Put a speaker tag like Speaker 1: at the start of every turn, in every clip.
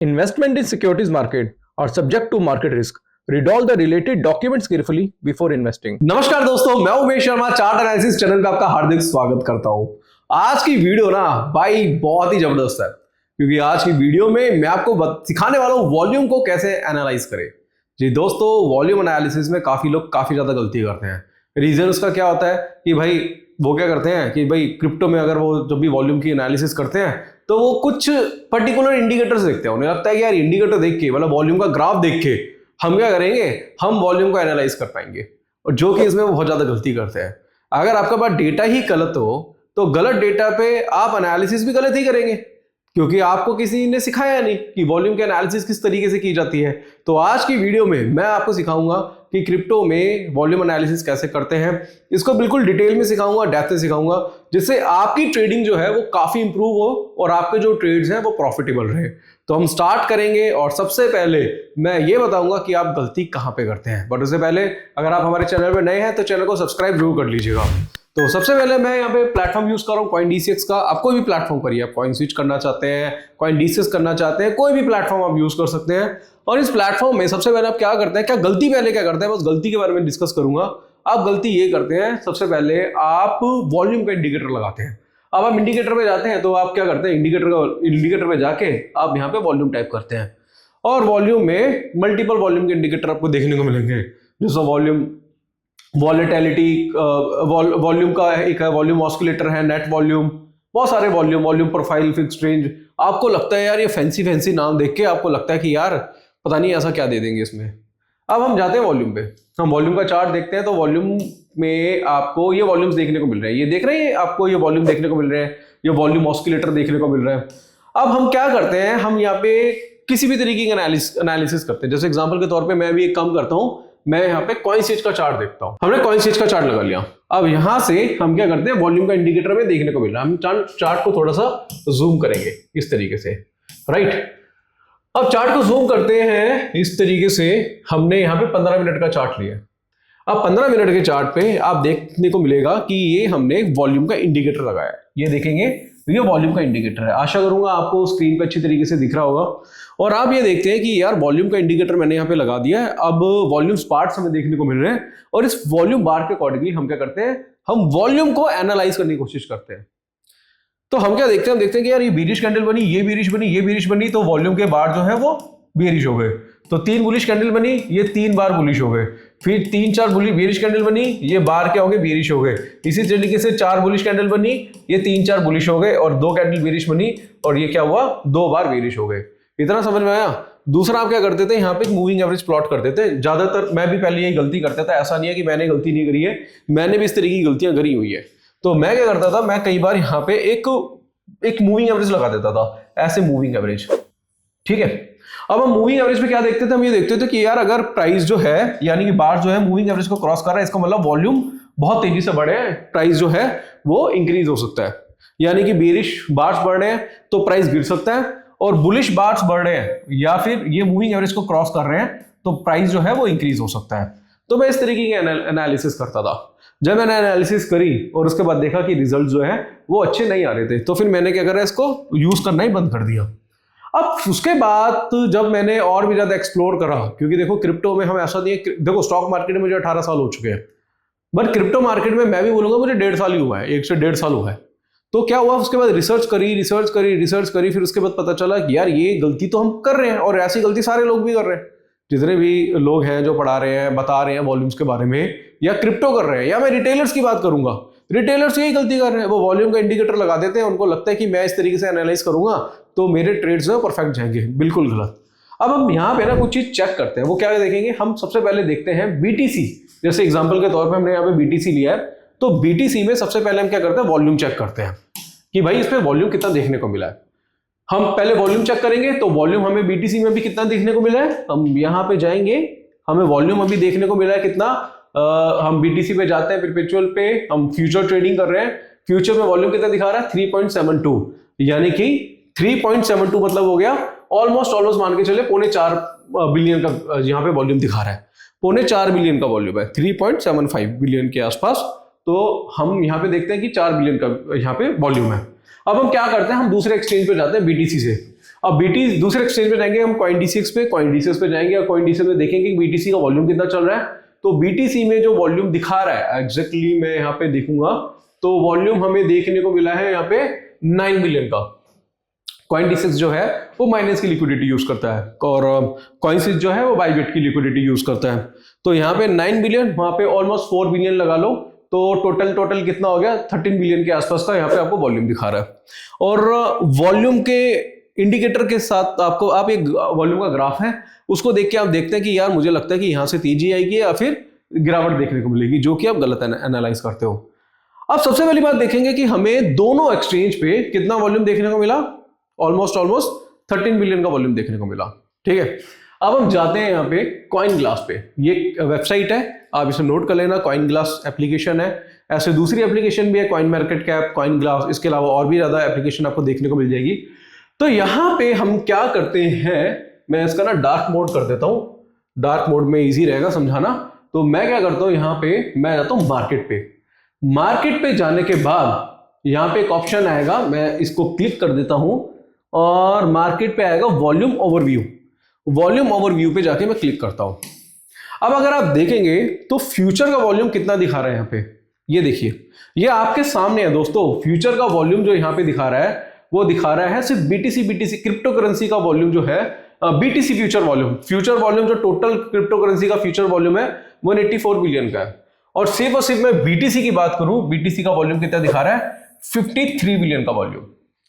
Speaker 1: Investment in securities market are subject to market risk. Read all the related documents carefully before investing.
Speaker 2: नमस्कार दोस्तों, मैं Umesh Sharma chart analysis channel पे आपका हार्दिक स्वागत करता हूं। आज की वीडियो ना भाई बहुत ही जबरदस्त है, क्योंकि आज की वीडियो में मैं आपको सिखाने वाला हूं वॉल्यूम को कैसे एनालाइज करें। जी दोस्तों, वॉल्यूम एनालिसिस में काफी लोग काफी ज्यादा गलती करते हैं। रीजन उसका क्या होता है कि भाई वो क्या करते हैं कि भाई क्रिप्टो में अगर वो जब भी वॉल्यूम की एनालिसिस करते हैं तो वो कुछ पर्टिकुलर इंडिकेटर्स देखते हैं। उन्हें लगता है कि यार इंडिकेटर देख के मतलब वॉल्यूम का ग्राफ देख के हम क्या करेंगे, हम वॉल्यूम को एनालाइज कर पाएंगे, और जो कि इसमें वो बहुत ज्यादा गलती करते हैं। अगर आपका पास डेटा ही गलत हो तो गलत डेटा पे आप एनालिसिस भी गलत ही करेंगे, क्योंकि आपको किसी ने सिखाया नहीं कि वॉल्यूम की एनालिसिस किस तरीके से की जाती है। तो आज की वीडियो में मैं आपको सिखाऊंगा कि क्रिप्टो में वॉल्यूम एनालिसिस कैसे करते हैं। इसको बिल्कुल डिटेल में सिखाऊंगा, डेप्थ में सिखाऊंगा, जिससे आपकी ट्रेडिंग जो है वो काफी इंप्रूव हो और आपके जो ट्रेड्स हैं वो प्रॉफिटेबल रहे। तो हम स्टार्ट करेंगे, और सबसे पहले मैं ये बताऊंगा कि आप गलती कहां पे करते हैं। बट उससे पहले अगर आप हमारे चैनल पे नए हैं तो चैनल को सब्सक्राइब जरूर कर लीजिएगा। तो सबसे पहले मैं यहाँ पे प्लेटफॉर्म यूज कर रहा हूँ CoinDCX का। आप कोई भी प्लेटफॉर्म करिए, आप कॉइन स्विच करना चाहते हैं, CoinDCX करना चाहते हैं, कोई भी प्लेटफॉर्म आप यूज कर सकते हैं। और इस प्लेटफॉर्म में सबसे पहले आप क्या करते हैं, क्या गलती पहले क्या करते हैं, बस गलती के बारे में डिस्कस करूंगा। आप गलती ये करते हैं, सबसे पहले आप वॉल्यूम का इंडिकेटर लगाते हैं। अब आप इंडिकेटर पे जाते हैं तो आप क्या करते हैं, इंडिकेटर पे जाके आप यहाँ पे वॉल्यूम टाइप करते हैं, और वॉल्यूम में मल्टीपल वॉल्यूम के इंडिकेटर आपको देखने को मिलेंगे। जैसा वॉल्यूम वॉलेटिलिटी, वॉल्यूम का एक है, वॉल्यूम ऑस्किलेटर है, नेट वॉल्यूम, बहुत सारे वॉल्यूम प्रोफाइल, फिक्स्ड रेंज। आपको लगता है यार ये फैंसी नाम देख के आपको लगता है कि यार पता नहीं ऐसा क्या दे देंगे इसमें। अब हम जाते हैं वॉल्यूम पे, हम वॉल्यूम का चार्ट देखते हैं। तो वॉल्यूम में आपको ये वॉल्यूम्स देखने को मिल रहे हैं, ये देख रहे हैं आपको, ये वॉल्यूम देखने को मिल रहे हैं, ये वॉल्यूम ऑस्किलेटर देखने को मिल रहा है। अब हम क्या करते हैं, हम यहाँ पे किसी भी तरीके की एनालिसिस करते हैं। जैसे एग्जांपल के तौर पे मैं भी एक काम करता हूं, मैं यहाँ पे CoinSwitch का चार्ट देखता हूं। हमने CoinSwitch का चार्ट लगा लिया। अब यहां से हम क्या करते हैं, वॉल्यूम का इंडिकेटर में देखने को मिल रहा है। हम चार्ट को थोड़ा सा जूम करेंगे इस तरीके से, राइट। अब चार्ट को जूम करते हैं इस तरीके से। हमने यहाँ पे 15 मिनट का चार्ट लिया। अब 15 मिनट के चार्ट पे आप देखने को मिलेगा कि ये हमने वॉल्यूम का इंडिकेटर लगाया है। ये देखेंगे ये वॉल्यूम का इंडिकेटर है। आशा करूंगा आपको स्क्रीन पे अच्छी तरीके से दिख रहा होगा। और आप ये देखते हैं कि यार वॉल्यूम का इंडिकेटर मैंने यहाँ पे लगा दिया है। अब वॉल्यूम पार्ट्स हमें देखने को मिल रहे हैं, और इस वॉल्यूम बार के अकॉर्डिंगली हम क्या करते हैं, हम वॉल्यूम को एनालाइज करने की कोशिश करते हैं। तो हम क्या देखते हैं, हम देखते हैं कि यार ये बीरिश कैंडल बनी, ये बीरिश बनी, ये बीरिश बनी, तो वॉल्यूम के बार जो है वो बीरिश हो गए। तो 3 बुलिश कैंडल बनी, ये 3 बार बुलिश हो गए। फिर 3-4 बीरिश कैंडल बनी, ये बार क्या हो गए, बीरिश हो गए। इसी तरीके से 4 बुलिश कैंडल बनी, ये 3-4 बुलिश हो गए, और 2 कैंडल बीरिश बनी, और ये क्या हुआ, 2 बार बीरिश हो गए। इतना समझ में आया। दूसरा आप क्या करते थे, यहाँ पे एक मूविंग एवरेज प्लॉट करते थे। ज्यादातर मैं भी पहले यही गलती करता था। ऐसा नहीं है कि मैंने गलती नहीं करी है, मैंने भी इस तरीके की गलतियां करी हुई है। तो मैं क्या करता था, मैं कई बार यहाँ पे एक मूविंग एवरेज लगा देता था, ऐसे मूविंग एवरेज, ठीक है। अब हम मूविंग एवरेज पे क्या देखते थे, हम ये देखते थे कि यार अगर प्राइस जो है, यानी कि बार जो है मूविंग एवरेज को क्रॉस कर रहा है, इसका मतलब वॉल्यूम बहुत तेजी से बढ़े, प्राइस जो है वो इंक्रीज हो सकता है। यानी कि बेरिश बार्स बढ़ रहे हैं तो प्राइस गिर सकता है, और बुलिश बार्स बढ़ रहे हैं या फिर ये मूविंग एवरेज को क्रॉस कर रहे हैं तो प्राइस जो है वो इंक्रीज हो सकता है। तो मैं इस तरीके की एनालिसिस करता था। जब मैंने एनालिसिस करी और उसके बाद देखा कि रिजल्ट जो है वो अच्छे नहीं आ रहे थे, तो फिर मैंने क्या करा, इसको यूज करना ही बंद कर दिया। अब उसके बाद जब मैंने और भी ज्यादा एक्सप्लोर करा, क्योंकि देखो क्रिप्टो में हम ऐसा नहीं है, देखो स्टॉक मार्केट में मुझे 18 साल हो चुके हैं, बट क्रिप्टो मार्केट में मैं भी बोलूंगा मुझे 1.5 साल ही हुआ है, 1 से 1.5 साल हुआ है। तो क्या हुआ, उसके बाद रिसर्च करी, फिर उसके बाद पता चला कि यार ये गलती तो हम कर रहे हैं, और ऐसी गलती सारे लोग भी कर रहे हैं। जितने भी लोग हैं जो पढ़ा रहे हैं, बता रहे हैं वॉल्यूम्स के बारे में, या क्रिप्टो कर रहे हैं, या मैं रिटेलर्स की बात करूंगा, रिटेलर्स यही गलती कर रहे हैं। वो वॉल्यूम का इंडिकेटर लगा देते हैं, उनको लगता है कि मैं इस तरीके से एनालाइज करूंगा तो मेरे ट्रेड्स जो है परफेक्ट जाएंगे। बिल्कुल गलत। अब हम यहाँ पे ना कुछ चीज चेक करते हैं। वो क्या देखेंगे, हम सबसे पहले देखते हैं BTC। जैसे एग्जांपल के तौर पे हमने यहाँ पे BTC लिया है, तो BTC में सबसे पहले हम क्या करते हैं, वॉल्यूम चेक करते हैं कि भाई इसमें वॉल्यूम कितना देखने को मिला है। हम पहले वॉल्यूम चेक करेंगे, तो वॉल्यूम हमें BTC में भी कितना देखने को मिला है। हम यहाँ पे जाएंगे, हमें वॉल्यूम अभी देखने को मिला है कितना। हम BTC पे जाते हैं, परपेचुअल पे हम फ्यूचर ट्रेडिंग कर रहे हैं। फ्यूचर में वॉल्यूम कितना दिखा रहा है, 3.72, यानी कि 3.72 मतलब हो गया ऑलमोस्ट मान के चले 4.5 बिलियन का यहाँ पे वॉल्यूम दिखा रहा है। 4.5 बिलियन का वॉल्यूम है, 3.75 बिलियन के आसपास। तो हम यहाँ पे देखते हैं कि 4 बिलियन का यहाँ पे वॉल्यूम है। अब हम क्या करते हैं, हम दूसरे एक्सचेंज पे जाते हैं BTC से। अब बीटी दूसरे एक्सचेंज पे जाएंगे हम CoinDCX पे जाएंगे और CoinDCX में देखेंगे कि BTC का वॉल्यूम कितना चल रहा है। तो BTC में जो वॉल्यूम दिखा रहा है एग्जैक्टली मैं यहाँ पे देखूंगा तो वॉल्यूम हमें देखने को मिला है यहाँ पे 9 मिलियन का। CoinDCX जो है वो माइनेंस की लिक्विडिटी यूज करता है और CoinSwitch जो है वो बाइबिट की लिक्विडिटी यूज करता है। तो यहाँ पे 9 बिलियन, वहां पे ऑलमोस्ट 4 बिलियन लगा लो, तो टोटल कितना हो गया 13 बिलियन के आसपास का यहाँ पे आपको वॉल्यूम दिखा रहा है। और वॉल्यूम के इंडिकेटर के साथ आपको आप एक वॉल्यूम का ग्राफ है उसको देख के आप देखते हैं कि यार मुझे लगता है कि यहाँ से तेजी आएगी या फिर गिरावट देखने को मिलेगी, जो कि आप गलत एनालाइज करते हो। अब सबसे पहली बात देखेंगे कि हमें दोनों एक्सचेंज पे कितना वॉल्यूम देखने को मिला, ऑलमोस्ट 13 बिलियन का वॉल्यूम देखने को मिला। ठीक है, अब हम जाते हैं यहाँ पे CoinGlass पे। ये वेबसाइट है, आप इसे नोट कर लेना, CoinGlass एप्लीकेशन है। ऐसे दूसरी एप्लीकेशन भी है, CoinMarketCap, CoinGlass, इसके अलावा और भी ज्यादा एप्लीकेशन आपको देखने को मिल जाएगी। तो यहाँ पे हम क्या करते हैं, मैं इसका ना डार्क मोड कर देता हूँ, डार्क मोड में इजी रहेगा समझाना। तो मैं क्या करता हूँ, यहाँ पे मैं जाता हूँ मार्केट पे जाने के बाद यहाँ पे एक ऑप्शन आएगा, मैं इसको क्लिक कर देता हूँ और मार्केट पे आएगा वॉल्यूम ओवरव्यू पे जाके मैं क्लिक करता हूं। अब अगर आप देखेंगे तो फ्यूचर का वॉल्यूम कितना दिखा रहा है यहाँ पे, ये देखिए, ये आपके सामने है दोस्तों। फ्यूचर का वॉल्यूम जो यहाँ पे दिखा रहा है वो दिखा रहा है सिर्फ बीटीसी क्रिप्टो करेंसी का वॉल्यूम जो है, बीटीसी फ्यूचर वॉल्यूम जो टोटल क्रिप्टो करेंसी का फ्यूचर वॉल्यूम है 184 बिलियन का है। और सिर्फ मैं बीटीसी की बात करूं, बीटीसी का वॉल्यूम कितना दिखा रहा है 53 बिलियन का वॉल्यूम।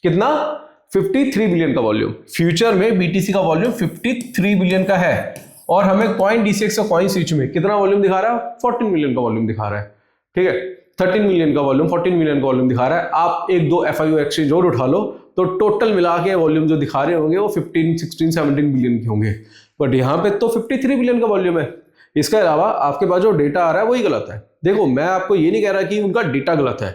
Speaker 2: कितना? 53 बिलियन का वॉल्यूम। फ्यूचर में बीटीसी का वॉल्यूम 53 बिलियन का है और हमें CoinDCX और CoinSwitch में कितना वॉल्यूम दिखा रहा है, 14 मिलियन का वॉल्यूम दिखा रहा है। ठीक है, 13 मिलियन का वॉल्यूम, 14 मिलियन का वॉल्यूम दिखा रहा है। आप एक दो FIO एक्सचेंज और उठा लो तो टोटल मिला के वॉल्यूम जो दिखा रहे होंगे वो 15, 16, 17 बिलियन के होंगे, बट यहाँ पे तो 53 बिलियन का वॉल्यूम है। इसके अलावा आपके पास जो डेटा आ रहा है वही गलत है। देखो, मैं आपको ये नहीं कह रहा कि उनका डेटा गलत है,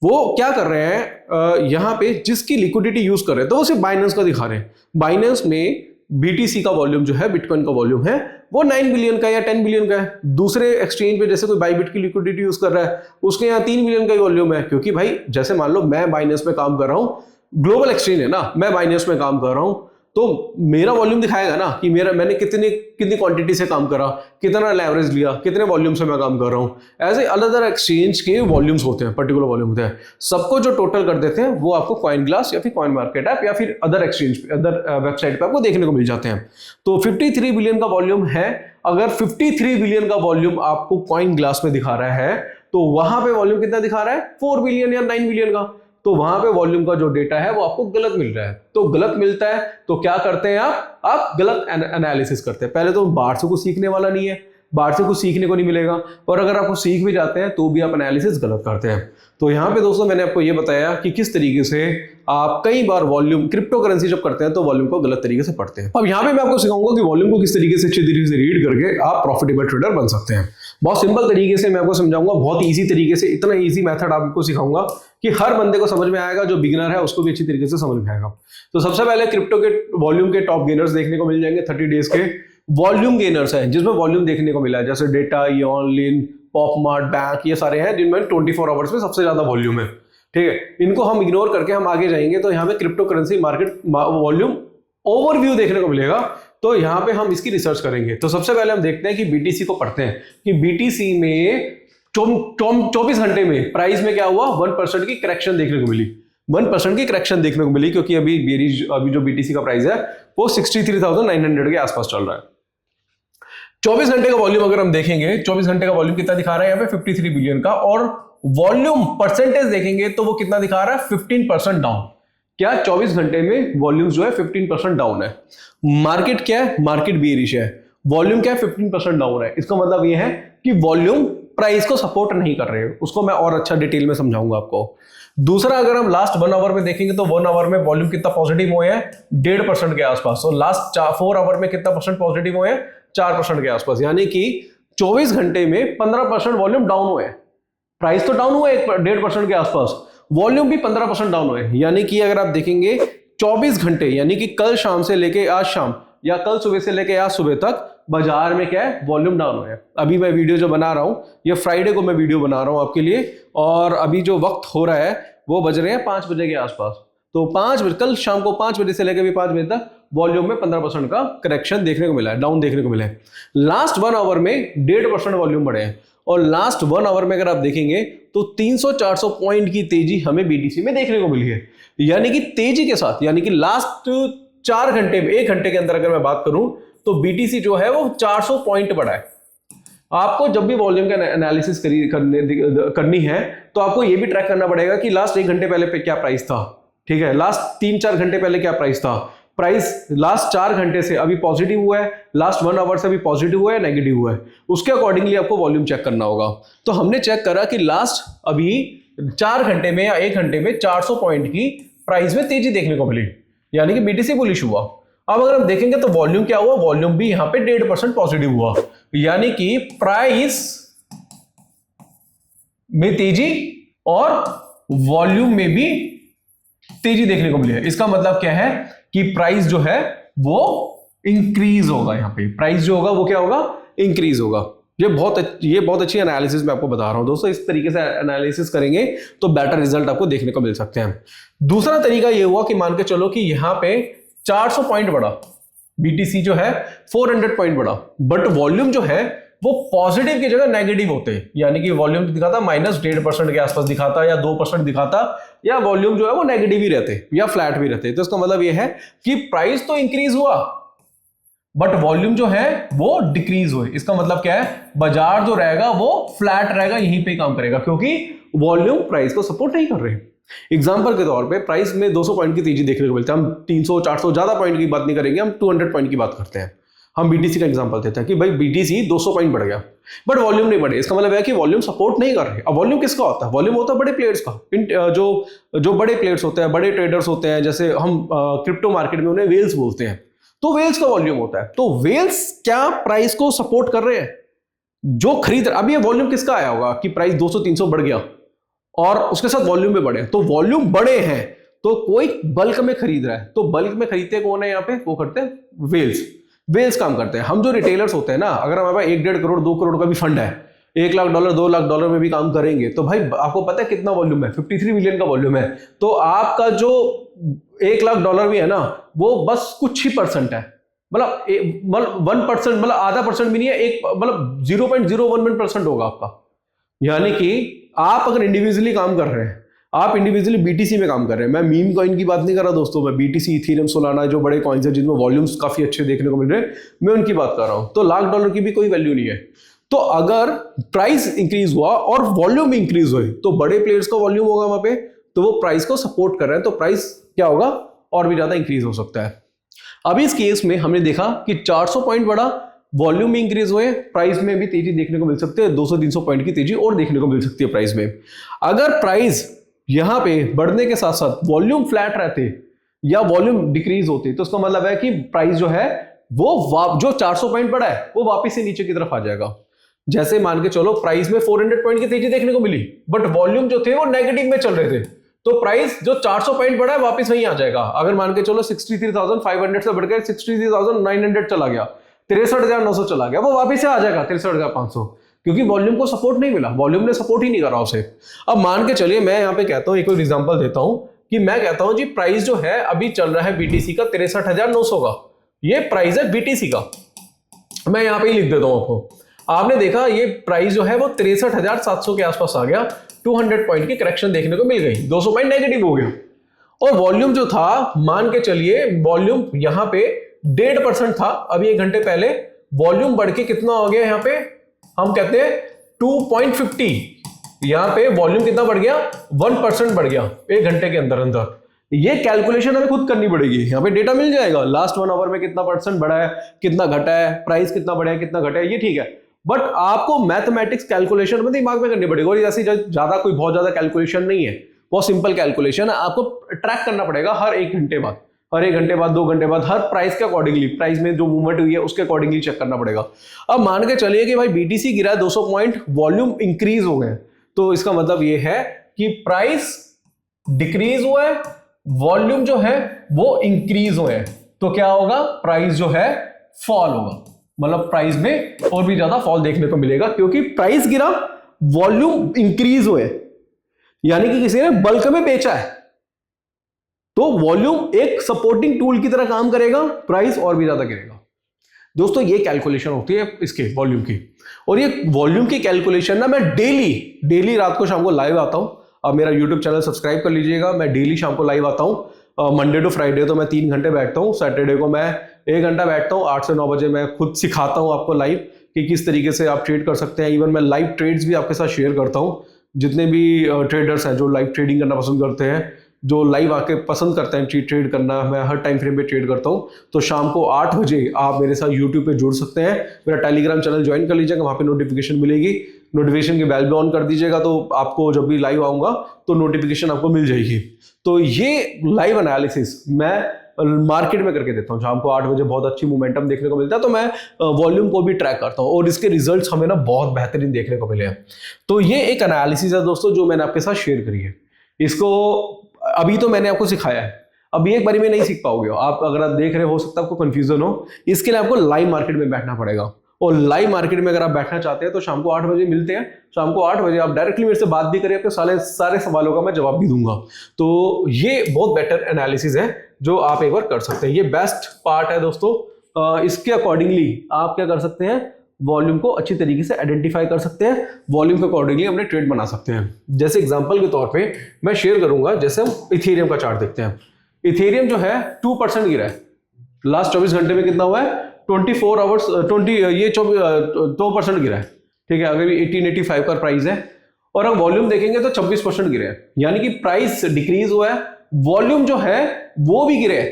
Speaker 2: वो क्या कर रहे हैं, यहाँ पे जिसकी लिक्विडिटी यूज कर रहे हैं तो वो सिर्फ बाइनेंस का दिखा रहे हैं। बाइनेंस में बीटीसी का वॉल्यूम जो है, बिटकॉइन का वॉल्यूम है, वो 9 बिलियन का या 10 बिलियन का है। दूसरे एक्सचेंज पे जैसे कोई बाइबिट की लिक्विडिटी यूज कर रहा है उसके यहाँ 3 बिलियन का ही वॉल्यूम है, क्योंकि भाई जैसे मान लो मैं बाइनेंस में काम कर रहा हूँ, ग्लोबल एक्सचेंज है ना, मैं बाइनेंस में काम कर रहा हूँ, तो मेरा वॉल्यूम दिखाएगा ना कि मैंने कितनी क्वांटिटी से काम करा, कितना लेवरेज लिया, कितने वॉल्यूम से मैं काम कर रहा हूं। ऐसे अलग अलग एक्सचेंज के वॉल्यूम्स होते हैं, पर्टिकुलर वॉल्यूम होते हैं, सबको जो टोटल कर देते हैं वो आपको CoinGlass या फिर CoinMarketCap या फिर अदर एक्सचेंज पे, अदर वेबसाइट पे आपको देखने को मिल जाते हैं। तो 53 बिलियन का वॉल्यूम है। अगर 53 बिलियन का वॉल्यूम आपको CoinGlass में दिखा रहा है तो वहां पे वॉल्यूम कितना दिखा रहा है, 4 बिलियन या 9 बिलियन का। तो वहां पे वॉल्यूम का जो डेटा है वो आपको गलत मिल रहा है। तो गलत मिलता है तो क्या करते हैं आप गलत एनालिसिस करते हैं। पहले तो बाहर से कुछ सीखने वाला नहीं है, बाहर से कुछ सीखने को नहीं मिलेगा, और अगर आपको सीख भी जाते हैं तो भी आप एनालिसिस गलत करते हैं। तो यहाँ पे दोस्तों मैंने आपको ये बताया कि किस तरीके से आप कई बार वॉल्यूम, क्रिप्टो करेंसी जब करते हैं तो वॉल्यूम को गलत तरीके से पढ़ते हैं। अब यहाँ पे मैं आपको सिखाऊंगा कि वॉल्यूम को किस तरीके से अच्छे तरीके से रीड करके आप प्रॉफिटेबल ट्रेडर बन सकते हैं। बहुत सिंपल तरीके से मैं आपको समझाऊंगा, बहुत ईजी तरीके से, इतना ईजी मेथड आपको सिखाऊंगा कि हर बंदे को समझ में आएगा, जो बिगिनर है उसको भी अच्छी तरीके से समझ में आएगा। तो सबसे पहले क्रिप्टो के वॉल्यूम के टॉप गेनर्स देखने को मिल जाएंगे, 30 डेज के वॉल्यूम गेनर्स हैं जिसमें वॉल्यूम देखने को मिला है, जैसे डेटा, इयॉन, लिन, पॉपमार्ट, बैंक, ये सारे हैं जिनमें 24 आवर्स में सबसे ज्यादा वॉल्यूम है। ठीक है, इनको हम इग्नोर करके हम आगे जाएंगे तो यहाँ पे crypto currency market volume overview देखने को मिलेगा। तो यहाँ पे हम इसकी रिसर्च करेंगे। तो सबसे पहले हम देखते हैं कि बीटीसी को पढ़ते हैं कि बीटीसी में 24 घंटे में प्राइस में क्या हुआ, 1% की करेक्शन देखने को मिली, 1% की करेक्शन देखने को मिली, क्योंकि अभी जो बीटीसी का प्राइस है वो 63,900 के आसपास चल रहा है। 24 घंटे का वॉल्यूम अगर हम देखेंगे, 24 घंटे का वॉल्यूम कितना दिखा रहा है यहाँ पे, 53 बिलियन का, और वॉल्यूम परसेंटेज देखेंगे तो वो कितना दिखा रहा है, 15% डाउन। क्या 24 घंटे में वॉल्यूम जो है 15% डाउन है। मार्केट क्या है, मार्केट बेयरिश है, वॉल्यूम क्या है, 15% डाउन है। इसका मतलब ये है कि वॉल्यूम प्राइस को सपोर्ट नहीं कर रहे हैं। उसको मैं और अच्छा डिटेल में समझाऊंगा आपको। दूसरा, अगर हम लास्ट 1 आवर में देखेंगे तो 1 आवर में वॉल्यूम कितना पॉजिटिव हुए हैं, 1.5% के आसपास। तो लास्ट 4 आवर में कितना परसेंट पॉजिटिव हुए हैं, 4% के आसपास। यानी कि 24 घंटे में 15% वॉल्यूम डाउन हुए हैं। प्राइस तो डाउन हुआ है 1.5% के आसपास, वॉल्यूम भी 15% डाउन हुए। यानी कि अगर आप देखेंगे 24 घंटे, यानी कि कल शाम से लेके आज शाम या कल सुबह से लेके आज सुबह तक बाजार में क्या है, वॉल्यूम डाउन हुआ है। अभी मैं वीडियो जो बना रहा हूं, ये फ्राइडे को मैं वीडियो बना रहा हूं आपके लिए, और अभी जो वक्त हो रहा है वो बज रहे हैं 5 बजे के आसपास। तो 5 बजे, कल शाम को 5 बजे से लेकर भी 5 बजे तक वॉल्यूम में 15% का करेक्शन देखने को मिला है, डाउन देखने को मिला है। लास्ट 1 आवर में 1.5% वॉल्यूम बढ़े हैं और लास्ट 1 आवर में अगर आप देखेंगे तो 300-400 पॉइंट की तेजी हमें बीटीसी में देखने को मिली है। यानी कि तेजी के साथ, यानी कि लास्ट 4 घंटे में, 1 घंटे के अंदर अगर मैं बात करूं तो बीटीसी जो है वो 400 पॉइंट बढ़ा है। आपको जब भी वॉल्यूम का एनालिसिस करनी है तो आपको ये भी ट्रैक करना पड़ेगा कि लास्ट 1 घंटे पहले पे क्या प्राइस था, ठीक है, लास्ट 3-4 घंटे पहले क्या प्राइस था, प्राइस लास्ट 4 घंटे से अभी पॉजिटिव हुआ है, लास्ट 1 आवर से अभी पॉजिटिव हुआ है, नेगेटिव हुआ है, उसके अकॉर्डिंगली आपको वॉल्यूम चेक करना होगा। तो हमने चेक करा कि लास्ट अभी 4 घंटे में या 1 घंटे में 400 पॉइंट की प्राइस में तेजी देखने को मिली, यानी कि बीटीसी बुलिश हुआ। अब अगर हम देखेंगे तो वॉल्यूम क्या हुआ, वॉल्यूम भी यहां पे 1.5% पॉजिटिव हुआ, यानी कि प्राइस में तेजी और वॉल्यूम में भी तेजी देखने को मिली है। इसका मतलब क्या है कि प्राइस जो है वो इंक्रीज होगा, यहां पे प्राइस जो होगा वो क्या होगा, इंक्रीज होगा। ये बहुत अच्छी एनालिसिस मैं आपको बता रहा हूं दोस्तों। इस तरीके से एनालिसिस करेंगे तो बेटर रिजल्ट आपको देखने को मिल सकते हैं। दूसरा तरीका ये हुआ कि मान के चलो कि यहां पे 400 पॉइंट बढ़ा, बीटीसी जो है 400 पॉइंट बढ़ा, बट वॉल्यूम जो है वो पॉजिटिव की जगह नेगेटिव होते हैं, यानी कि वॉल्यूम दिखाता -1.5% के आसपास दिखाता या 2% दिखाता, या वॉल्यूम जो है वो नेगेटिव ही रहते या फ्लैट भी रहते। तो इसका मतलब ये है कि प्राइस तो इंक्रीज हुआ बट वॉल्यूम जो है वो डिक्रीज हुए। इसका मतलब क्या है, बाजार जो रहेगा वो फ्लैट रहेगा, यहीं पे काम करेगा, क्योंकि वॉल्यूम प्राइस को सपोर्ट नहीं कर रहे। एग्जांपल के तौर पे प्राइस में 200 पॉइंट की तेजी देखने को मिलती है, हम 300-400 ज्यादा पॉइंट की बात नहीं करेंगे, हम 200 पॉइंट की बात करते हैं। हम बीटीसी का एग्जांपल देते हैं कि भाई बीटीसी 200 पॉइंट बढ़ गया बट वॉल्यूम नहीं बढ़े। इसका मतलब है कि वॉल्यूम सपोर्ट नहीं कर रहे। अब वॉल्यूम किसका होता है, वॉल्यूम होता है बड़े प्लेयर्स का, जो बड़े प्लेयर्स होते हैं, बड़े ट्रेडर्स होते हैं, जैसे हम क्रिप्टो मार्केट में उन्हें वेल्स बोलते हैं, तो वेल्स का वॉल्यूम होता है। तो वेल्स क्या प्राइस को सपोर्ट कर रहे हैं, जो खरीद, अब ये वॉल्यूम किसका आया होगा कि प्राइस 200-300 बढ़ गया और उसके साथ वॉल्यूम भी बढ़े, तो वॉल्यूम बढ़े हैं तो कोई बल्क में खरीद रहा है। तो बल्क में खरीदते कौन है यहाँ पे, वो करते हैं वेल्स काम करते हैं। हम जो रिटेलर्स होते हैं ना, अगर हमारे पास 1-1.5 करोड़ 2 करोड़ का भी फंड है, $1 लाख $2 लाख में भी काम करेंगे, तो भाई आपको पता है कितना वॉल्यूम है, 53 मिलियन का वॉल्यूम है। तो आपका जो $1 लाख भी है ना, वो बस कुछ ही परसेंट है, मतलब 1%, मतलब आधा परसेंट भी नहीं है, एक मतलब 0.01% होगा आपका। यानी कि आप अगर इंडिविजुअली काम कर रहे हैं, आप इंडिविजुअली बीटीसी में काम कर रहे हैं, मैं मीम कॉइन की बात नहीं कर रहा दोस्तों, मैं बीटीसी, इथेरियम, सोलाना, जो बड़े कॉइन्स हैं जिनमें वॉल्यूम्स काफी अच्छे देखने को मिल रहे हैं, मैं उनकी बात कर रहा हूं। तो $1 लाख की भी कोई वैल्यू नहीं है। तो अगर प्राइस इंक्रीज हुआ और वॉल्यूम इंक्रीज हुए तो बड़े प्लेयर्स का वॉल्यूम होगा वहां पे, तो वो प्राइस को सपोर्ट कर रहे हैं, तो प्राइस क्या होगा, और भी ज्यादा इंक्रीज हो सकता है। अभी इस केस में हमने देखा कि 400 पॉइंट बढ़ा, वॉल्यूम में इंक्रीज हुए, प्राइस में भी तेजी देखने को मिल सकती है, 200-300 पॉइंट की तेजी और देखने को मिल सकती है प्राइस में। अगर प्राइस यहां पे बढ़ने के साथ साथ वॉल्यूम फ्लैट रहते या वॉल्यूम डिक्रीज होते, तो उसका मतलब है कि प्राइस जो है वो जो 400 पॉइंट बढ़ा है वो वापस से नीचे की तरफ आ जाएगा। जैसे मान के चलो प्राइस में 400 पॉइंट की तेजी देखने को मिली बट वॉल्यूम जो थे वो नेगेटिव में चल रहे थे, तो प्राइस जो 400 पॉइंट बढ़ा है वापस वहीं आ जाएगा। अगर मान के चलो 63,500 से बढ़कर 63,900 चला गया, 63,900 चला गया, वो वापस से आ जाएगा 63,500, क्योंकि वॉल्यूम को सपोर्ट नहीं मिला, वॉल्यूम ने सपोर्ट ही नहीं करा उसे। अब मान के चलिए मैं यहां पे कहता हूं, एक और एग्जांपल देता हूं कि मैं कहता हूं जी प्राइस जो है अभी चल रहा है बीटीसी का 63,900 का, ये प्राइस है बीटीसी का, मैं यहां पे ही लिख देता हूं आपको। आपने देखा ये प्राइस जो है वो 63,700 के आसपास आ गया, 200 पॉइंट की करेक्शन देखने को मिल गई, 200 पॉइंट नेगेटिव हो गया, और वॉल्यूम जो था, मान के चलिए वॉल्यूम यहां पे 1.5% था, अभी 1 घंटे पहले वॉल्यूम बढ़ के कितना हो गया, यहां पे हम कहते हैं 2.50, यहां पे वॉल्यूम कितना बढ़ गया, 1% बढ़ गया 1 घंटे के अंदर अंदर। ये कैलकुलेशन हमें खुद करनी पड़ेगी, यहां पे डेटा मिल जाएगा, लास्ट 1 आवर में कितना परसेंट बढ़ा है, कितना घटा है, प्राइस कितना बढ़ा है, कितना घटा है, ये ठीक है, बट आपको मैथमेटिक्स कैलकुलेशन में दिमाग में करनी पड़ेगी। और ऐसी ज्यादा कोई बहुत ज्यादा कैलकुलेशन नहीं है, बहुत सिंपल कैलकुलेशन है, आपको ट्रैक करना पड़ेगा हर 1 घंटे बाद, हर 1 घंटे बाद, 2 घंटे बाद, हर प्राइस के अकॉर्डिंगली, प्राइस में जो मूवमेंट हुई है उसके अकॉर्डिंगली चेक करना पड़ेगा। अब मान के चलिए कि भाई बीटीसी गिरा 200 पॉइंट, वॉल्यूम इंक्रीज हो गए, तो इसका मतलब ये है कि प्राइस डिक्रीज हुआ है, वॉल्यूम जो है वो इंक्रीज हुए हैं, तो क्या होगा, प्राइस जो है फॉल होगा, मतलब प्राइस में और भी ज्यादा फॉल देखने को मिलेगा, क्योंकि प्राइस गिरा, वॉल्यूम इंक्रीज हुए, यानी कि किसी ने बल्क में बेचा है, तो वॉल्यूम एक सपोर्टिंग टूल की तरह काम करेगा, प्राइस और भी ज्यादा गिरेगा। दोस्तों ये कैलकुलेशन होती है इसके वॉल्यूम की, और ये वॉल्यूम की कैलकुलेशन ना मैं डेली रात को शाम को लाइव आता हूं। अब मेरा यूट्यूब चैनल सब्सक्राइब कर लीजिएगा, मैं डेली शाम को लाइव आता हूं। मंडे टू फ्राइडे तो मैं 3 घंटे बैठता हूं, सैटरडे को मैं 1 घंटा बैठता हूं, 8 से 9 बजे मैं खुद सिखाता हूं आपको लाइव कि किस तरीके से आप ट्रेड कर सकते हैं। इवन मैं लाइव ट्रेड्स भी आपके साथ शेयर करता हूं। जितने भी ट्रेडर्स हैं जो लाइव ट्रेडिंग करना पसंद करते हैं, जो लाइव आके पसंद करते हैं ट्रेड करना, मैं हर टाइम फ्रेम पे ट्रेड करता हूं। तो शाम को 8 बजे आप मेरे साथ यूट्यूब पे जुड़ सकते हैं। मेरा टेलीग्राम चैनल ज्वाइन कर लीजिएगा, वहां पे नोटिफिकेशन मिलेगी, नोटिफिकेशन की बेल भी ऑन कर दीजिएगा, तो आपको जब भी लाइव आऊंगा तो नोटिफिकेशन आपको मिल जाएगी। तो ये लाइव एनालिसिस मैं मार्केट में करके देता हूँ। शाम को 8 बजे बहुत अच्छी मोमेंटम देखने को मिलता है, तो मैं वॉल्यूम को भी ट्रैक करता हूँ और इसके रिजल्ट्स हमें ना बहुत बेहतरीन देखने को मिले हैं। तो ये एक एनालिसिस है दोस्तों जो मैंने आपके साथ शेयर करी है। इसको अभी तो मैंने आपको सिखाया है, अभी एक बारी में नहीं सीख पाओगे आप। अगर आप देख रहे हो सकता है आपको कंफ्यूजन हो, इसके लिए आपको लाइव मार्केट में बैठना पड़ेगा। और लाइव मार्केट में अगर आप बैठना चाहते हैं तो शाम को 8 बजे मिलते हैं। शाम को 8 बजे आप डायरेक्टली मेरे से बात भी करिए, आपके सारे सवालों का मैं जवाब भी दूंगा। तो ये बहुत बेटर एनालिसिस है जो आप एक बार कर सकते हैं। ये बेस्ट पार्ट है दोस्तों। इसके अकॉर्डिंगली आप क्या कर सकते हैं, वॉल्यूम को अच्छी तरीके से आइडेंटिफाई कर सकते हैं, वॉल्यूम के अकॉर्डिंगली अपने ट्रेड बना सकते हैं। जैसे एग्जांपल के तौर पे मैं शेयर करूंगा, जैसे हम इथेरियम का चार्ट देखते हैं। इथेरियम जो है 2% गिरा है लास्ट 24 घंटे में। कितना हुआ है 24 आवर्स 2% गिरा है, ठीक है। अगर 1885 का प्राइस है और हम वॉल्यूम देखेंगे तो 26% गिरे हैं, यानी कि प्राइस डिक्रीज हुआ है, वॉल्यूम जो है वो भी गिरे है।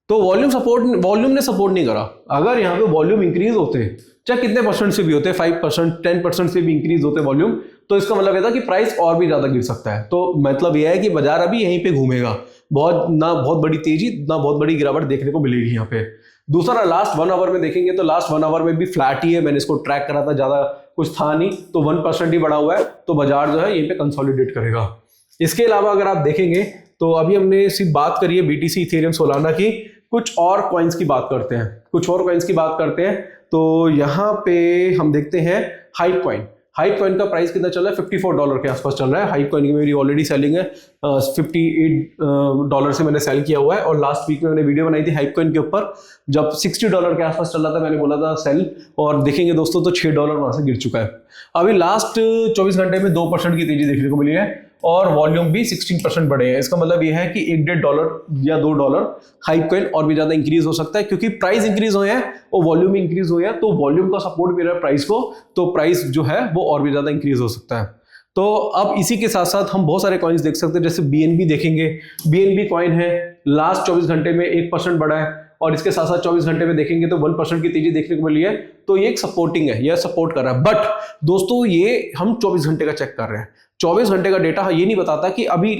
Speaker 2: तो वॉल्यूम ने सपोर्ट नहीं करा। अगर यहाँ पे वॉल्यूम इंक्रीज होते हैं, चाहे कितने परसेंट से भी होते हैं, 5% 10% से भी इंक्रीज होते हैं वॉल्यूम, तो इसका मतलब यह था कि प्राइस और भी ज्यादा गिर सकता है। तो मतलब यह है कि बाजार अभी यहीं पे घूमेगा, बहुत बड़ी तेजी ना बहुत बड़ी गिरावट देखने को मिलेगी यहाँ पे। दूसरा लास्ट 1 आवर में देखेंगे तो लास्ट 1 आवर में भी फ्लैट ही है। मैंने इसको ट्रैक करा था, ज्यादा कुछ था नहीं, तो 1% ही बढ़ा हुआ है। तो बाजार जो है यहीं पे कंसोलिडेट करेगा। इसके अलावा अगर आप देखेंगे तो अभी हमने सिर्फ बात करी है बीटीसी, इथेरियम, सोलाना की। कुछ और कॉइन्स की बात करते हैं। तो यहाँ पे हम देखते हैं हाइप कॉइन का प्राइस कितना चल रहा है, $54 के आसपास चल रहा है। हाइप कॉइन की मेरी ऑलरेडी सेलिंग है, $58 से मैंने सेल किया हुआ है। और लास्ट वीक में मैंने वीडियो बनाई थी हाइप कॉइन के ऊपर, जब $60 के आसपास चल रहा था, मैंने बोला था सेल, और देखेंगे दोस्तों तो $6 वहां से गिर चुका है। अभी लास्ट 24 घंटे में 2% की तेजी देखने को मिली है और वॉल्यूम भी 16% बढ़े हैं। इसका मतलब यह है कि $1.5 या $2 हाइप कॉइन और भी ज्यादा इंक्रीज हो सकता है, क्योंकि प्राइस इंक्रीज हुए हैं और वॉल्यूम इंक्रीज हुए हैं। तो वॉल्यूम का सपोर्ट मिल रहा है प्राइस को, तो प्राइस जो है वो और भी ज्यादा इंक्रीज हो सकता है। तो अब इसी के साथ साथ हम बहुत सारे कॉइन्स देख सकते हैं। जैसे बीएनबी देखेंगे, बीएनबी कॉइन है, लास्ट 24 घंटे में 1% बढ़ा है, और इसके साथ साथ 24 घंटे में देखेंगे तो 1% की तेजी देखने को मिली है। तो ये एक सपोर्टिंग है, यह सपोर्ट कर रहा है। बट दोस्तों ये हम 24 घंटे का चेक कर रहे हैं। 24 घंटे का डेटा ये नहीं बताता कि अभी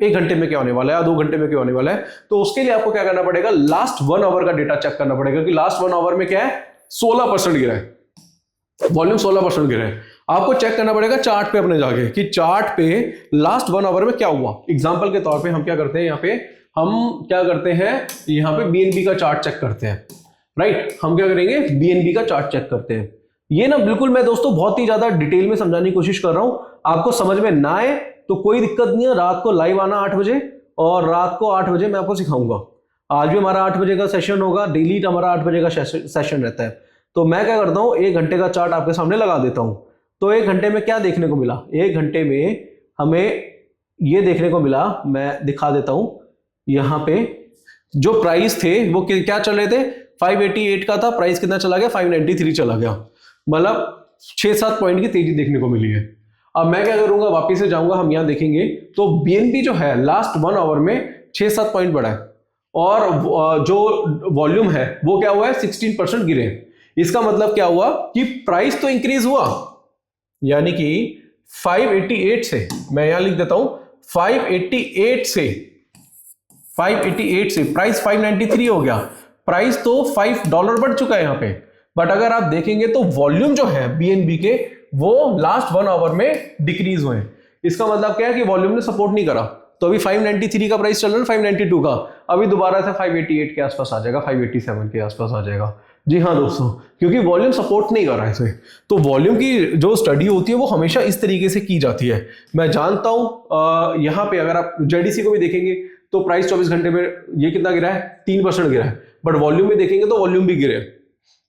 Speaker 2: 1 घंटे में क्या होने वाला है या 2 घंटे में क्या होने वाला है। तो उसके लिए आपको क्या करना पड़ेगा, लास्ट 1 आवर का डेटा चेक करना पड़ेगा कि लास्ट 1 आवर में क्या है, 16% गिरा है, वॉल्यूम 16% गिरा है। आपको चेक करना पड़ेगा चार्ट पे अपने जाके कि चार्ट पे लास्ट 1 आवर में क्या हुआ। एग्जांपल के तौर पे हम क्या करते हैं, यहाँ पे बीएनबी का चार्ट चेक करते हैं, राइट। हम क्या करेंगे, बीएनबी का चार्ट चेक करते हैं। ये ना बिल्कुल मैं दोस्तों बहुत ही ज्यादा डिटेल में समझाने की कोशिश कर रहा हूं, आपको समझ में ना आए तो कोई दिक्कत नहीं है। रात को लाइव आना 8 बजे, और रात को 8 बजे मैं आपको सिखाऊंगा। आज भी हमारा 8 बजे का सेशन होगा, डेली हमारा 8 बजे का सेशन रहता है। तो मैं क्या करता हूं, 1 घंटे का चार्ट आपके सामने लगा देता हूं। तो 1 घंटे में क्या देखने को मिला, 1 घंटे में हमें ये देखने को मिला, मैं दिखा देता हूं। यहाँ पे जो प्राइस थे वो क्या चल रहे थे, 588 का था, प्राइस कितना चला गया, 593 चला गया। मतलब 6-7 पॉइंट की तेजी देखने को मिली है। अब मैं क्या करूंगा, वापिस से जाऊंगा, हम यहां देखेंगे तो बीएनबी जो है लास्ट 1 आवर में 6-7 पॉइंट बढ़ा है, और जो वॉल्यूम है वो क्या हुआ है, 16% गिरे। इसका मतलब क्या हुआ कि प्राइस तो इंक्रीज हुआ, यानी कि 588 से, मैं यहां लिख देता हूं, 588 से प्राइस 593 हो गया। प्राइस तो $5 बढ़ चुका है यहां पे। बट अगर आप देखेंगे तो वॉल्यूम जो है बीएनबी के वो लास्ट 1 आवर में डिक्रीज हुए। इसका मतलब क्या है कि वॉल्यूम ने सपोर्ट नहीं करा। तो अभी 593 का प्राइस चल रहा है, 592 का, अभी दोबारा से 588 के आसपास आ जाएगा, 587 के आसपास आ जाएगा। जी हाँ दोस्तों, क्योंकि वॉल्यूम सपोर्ट नहीं कर रहा है इसे। तो वॉल्यूम की जो स्टडी होती है वो हमेशा इस तरीके से की जाती है। मैं जानता हूं यहाँ पे अगर आप जेडीसी को भी देखेंगे तो प्राइस 24 घंटे में ये कितना गिरा है, 3% गिरा है। बट वॉल्यूम में देखेंगे तो वॉल्यूम भी गिरे,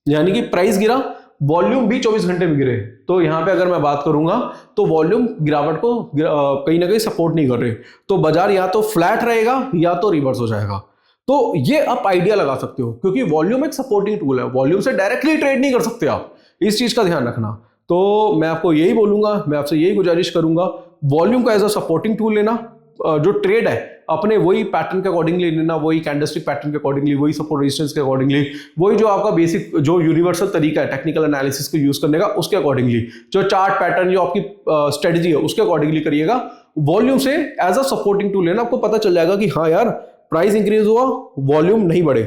Speaker 2: यानी कि प्राइस गिरा, वॉल्यूम भी 24 घंटे में गिरे। तो यहां पे अगर मैं बात करूंगा तो वॉल्यूम गिरावट को कहीं ना कहीं सपोर्ट नहीं कर रहे, तो बाजार या तो फ्लैट रहेगा या तो रिवर्स हो जाएगा। तो ये आप आइडिया लगा सकते हो, क्योंकि वॉल्यूम एक सपोर्टिंग टूल है, वॉल्यूम से डायरेक्टली ट्रेड नहीं कर सकते आप, इस चीज का ध्यान रखना। तो मैं आपको यही बोलूंगा, मैं आपसे यही गुजारिश करूंगा, वॉल्यूम का एज अ सपोर्टिंग टूल लेना, जो ट्रेड है अपने वही पैटर्न के अकॉर्डिंगली लेना, वही कैंडलस्टिक पैटर्न के अकॉर्डिंगली, वही सपोर्ट रेजिस्टेंस के अकॉर्डिंगली, वही जो आपका बेसिक जो यूनिवर्सल तरीका है टेक्निकल एनालिसिस को यूज करने का उसके अकॉर्डिंगली, जो चार्ट पैटर्न जो आपकी स्ट्रेटजी है उसके अकॉर्डिंगली करिएगा। वॉल्यूम से एज अ सपोर्टिंग टूल लेना, आपको पता चल जाएगा कि हाँ यार प्राइस इंक्रीज हुआ, वॉल्यूम नहीं बढ़े,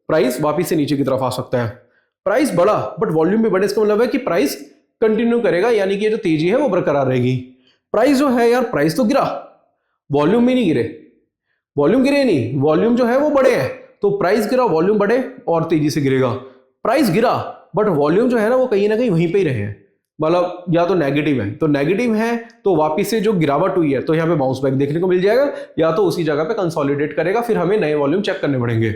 Speaker 2: प्राइस वापिस से नीचे की तरफ आ सकता है। प्राइस बढ़ा बट वॉल्यूम भी बढ़े, इसका मतलब है कि प्राइस कंटिन्यू करेगा, यानी कि ये जो तेजी है वो बरकरार रहेगी। प्राइस जो है यार, प्राइस तो गिरा, वॉल्यूम भी नहीं गिरे, वॉल्यूम गिरे नहीं, वॉल्यूम जो है वो बढ़े हैं, तो प्राइस गिरा, वॉल्यूम बढ़े और तेजी से गिरेगा। प्राइस गिरा बट वॉल्यूम जो है ना वो कहीं ना कहीं वहीं पे ही रहे हैं, मतलब या तो नेगेटिव है, तो नेगेटिव है तो वापिस से जो गिरावट हुई है तो यहाँ पे बाउंस बैक देखने को मिल जाएगा, या तो उसी जगह पे कंसोलिडेट करेगा, फिर हमें नए वॉल्यूम चेक करने पड़ेंगे।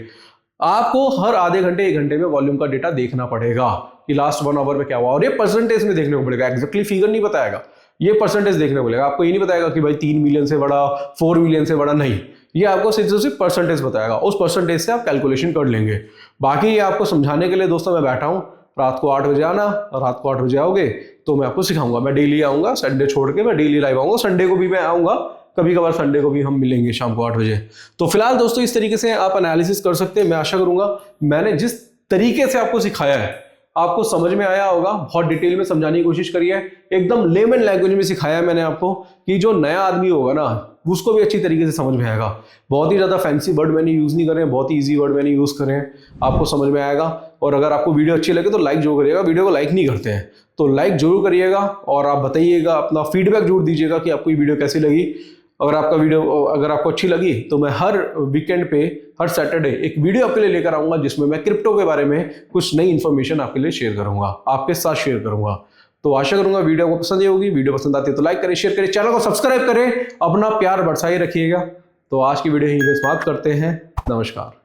Speaker 2: आपको हर आधे घंटे 1 घंटे में वॉल्यूम का डेटा देखना पड़ेगा कि लास्ट 1 आवर में क्या हुआ, और ये परसेंटेज में देखने को पड़ेगा, एग्जैक्टली फिगर नहीं बताएगा, ये परसेंटेज देखने को मिलेगा। आपको ये नहीं बताएगा कि भाई 3 मिलियन से बड़ा, 4 मिलियन से बड़ा, नहीं, ये आपको सिर्फ परसेंटेज बताएगा, उस परसेंटेज से आप कैलकुलेशन कर लेंगे। बाकी ये आपको समझाने के लिए दोस्तों मैं बैठा हूँ, रात को 8 बजे आना, रात को 8 बजे आओगे तो मैं आपको सिखाऊंगा, मैं डेली आऊंगा, संडे छोड़ के मैं डेली लाइव आऊंगा, संडे को भी मैं आऊंगा, कभी कभार संडे को भी हम मिलेंगे शाम को 8 बजे। तो फिलहाल दोस्तों इस तरीके से आप एनालिसिस कर सकते हैं। मैं आशा करूंगा मैंने जिस तरीके से आपको सिखाया है आपको समझ में आया होगा, बहुत डिटेल में समझाने की कोशिश करी है, एकदम लेमन लैंग्वेज में सिखाया है मैंने आपको, कि जो नया आदमी होगा ना उसको भी अच्छी तरीके से समझ में आएगा। बहुत ही ज़्यादा फैंसी वर्ड मैंने यूज़ नहीं करे हैं, बहुत ही ईजी वर्ड मैंने यूज़ करे हैं, आपको समझ में आएगा। और अगर आपको वीडियो अच्छी लगे तो लाइक जरूर करिएगा, वीडियो को लाइक नहीं करते हैं तो लाइक जरूर करिएगा, और आप बताइएगा, अपना फीडबैक जरूर दीजिएगा कि आपको ये वीडियो कैसी लगी। अगर आपको अच्छी लगी तो मैं हर वीकेंड पे, हर सैटरडे एक वीडियो आपके लिए लेकर आऊंगा, जिसमें मैं क्रिप्टो के बारे में कुछ नई इन्फॉर्मेशन आपके लिए शेयर करूंगा, आपके साथ शेयर करूंगा। तो आशा करूंगा वीडियो को पसंद आई होगी, वीडियो पसंद आती है तो लाइक करें, शेयर करें, चैनल को सब्सक्राइब करें, अपना प्यार बरसाए रखिएगा। तो आज की वीडियो यहीं पे समाप्त करते हैं, नमस्कार।